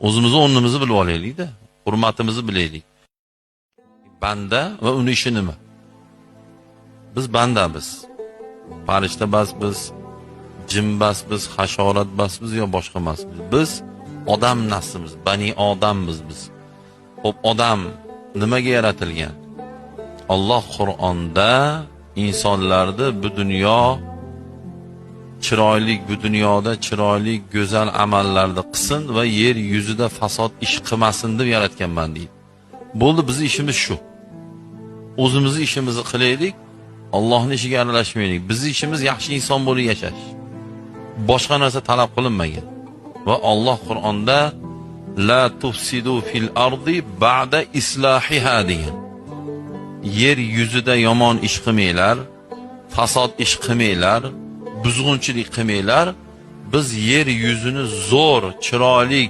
O'zimizni o'rnimizni bilib olaylik-da, hurmatimizni bilaylik. Banda va uni ishi nima? Biz bandamiz. Farishta biz, jin biz, hasharot biz yo boshqa emasmiz. Biz odam naslimiz, bani odammiz biz. Xo'p, odam nimaga yaratilgan? Alloh Qur'onda insonlarni bu dunyo chiroyli, bu dunyoda chiroyli, go'zal amallarni qilsin va yer yuzida fasod ish qilmasin deb yaratganman deydi. Bo'ldi, bizning ishimiz shu. O'zimizni ishimizni qilaylik, Allohning ishiga aralashmaylik. Bizning ishimiz yaxshi inson bo'lib yashash. Boshqa narsa talab qilinmagan. Va Alloh Qur'onda la tufsidu fil ardi ba'da islahiha degan. Yer yuzida yomon ish qilmanglar, fasod ish qilmanglar, buzg'unchilik qilmanglar. Biz yer yuzini zo'r, chiroyli